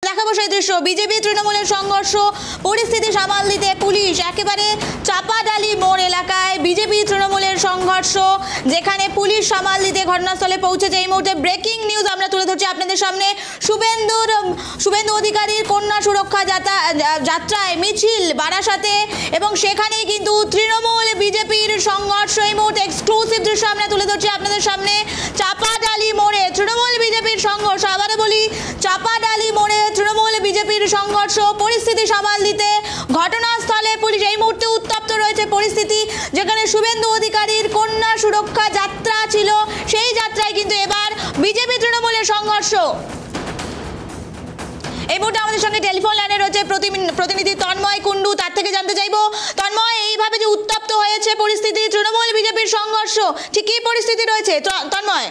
দেখাবো সেই দৃশ্য। বিজেপি তৃণমূলের সংঘর্ষ, পরিস্থিতি সামাল দিতে পুলিশ। একেবারে চাপাডালি মোড় এলাকায় বিজেপি তৃণমূলের সংঘর্ষ, যেখানে পুলিশ সামাল দিতে ঘটনাস্থলে পৌঁছেছে। এই মুহূর্তে ব্রেকিং নিউজ আমরা তুলে ধরছি আপনাদের সামনে। শুভেন্দু অধিকারীর কন্যা সুরক্ষা যাত্রায় মিছিল বারাসাতে, এবং সেখানেই কিন্তু তৃণমূল বিজেপির সংঘর্ষ। এই মুহূর্তে এক্সক্লুসিভ দৃশ্য আমরা তুলে ধরছি আপনাদের সামনে। চাপাডালি মোড়ে তৃণমূল বিজেপির সংঘর্ষ। আবারও বলি, চাপাডালি মোড়ে তৃণমূল বিজেপির সংঘর্ষ, পরিস্থিতি সামাল দিতে ঘটনাস্থলে পুলিশ। এই মুহূর্তে উত্তপ্ত রয়েছে পরিস্থিতি, যেখানে শুভেন্দু অধিকারীর কন্যা সুরক্ষা যাত্রা ছিল, সেই যাত্রায় কিন্তু এবার বিজেপি তৃণমূলের সংঘর্ষ। এই মুহূর্তে আমাদের সঙ্গে টেলিফোন লাইনে রয়েছে প্রতিনিধি তন্ময় কুন্ডু। তার থেকে জানতে চাইবো, তন্ময়, এইভাবে যে উত্তপ্ত হয়েছে পরিস্থিতি, তৃণমূল বিজেপির সংঘর্ষ, ঠিক কি পরিস্থিতি রয়েছে তন্ময়?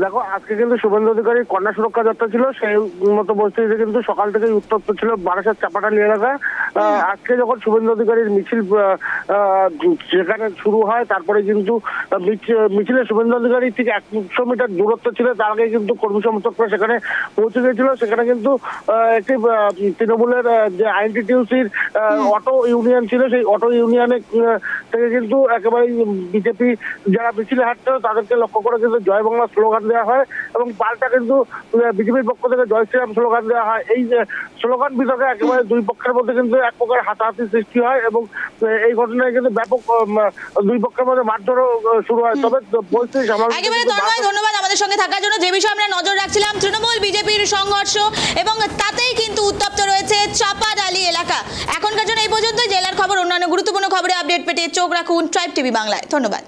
দেখো, আজকে কিন্তু শুভেন্দু অধিকারীর কন্যা সুরক্ষা যাত্রা ছিল, সেই মতো পরিস্থিতিতে কিন্তু সকাল থেকেই উত্তপ্ত ছিল বারাসাত চাপাডালি এলাকা। আজকে যখন শুভেন্দু অধিকারীর মিছিল যেখানে শুরু হয়, তারপরে কিন্তু মিছিলে শুভেন্দু অধিকারী ঠিক 100 মিটার দূরত্ব ছিল, তার আগে কিন্তু কর্মী সমর্থকরা সেখানে পৌঁছে গিয়েছিল। সেখানে কিন্তু একটি তৃণমূলের যে আইএনটিটিউসির অটো ইউনিয়ন ছিল, সেই অটো ইউনিয়নে থেকে কিন্তু একেবারে বিজেপি যারা মিছিলে হাঁটছিল তাদেরকে লক্ষ্য করে কিন্তু জয় বাংলা স্লোগান দেওয়া হয়, এবং পাল্টা কিন্তু বিজেপির পক্ষ থেকে জয় শ্রীরাম স্লোগান দেওয়া হয়। এই স্লোগান বিতর্কে একেবারে দুই পক্ষের মধ্যে কিন্তু এক প্রকার হাতাহাতি সৃষ্টি হয়, এবং এই ঘটনায় কিন্তু ব্যাপক দুই পক্ষের মধ্যে মারধরও শুরু হয়। তবে পরিস্থিতি একেবারে ধন্যবাদ আমাদের সঙ্গে থাকার জন্য। যে বিষয়ে আমরা নজর রাখছিলাম, তৃণমূল বিজেপির সংঘর্ষ, এবং তাতেই কিন্তু উত্তপ্ত রয়েছে চাপাডালি এলাকা। এখনকার জন্য এই পর্যন্ত। জেলার খবর, অন্যান্য গুরুত্বপূর্ণ খবরে আপডেট পেতে চোখ রাখুন ট্রাইব টিভি বাংলায়। ধন্যবাদ।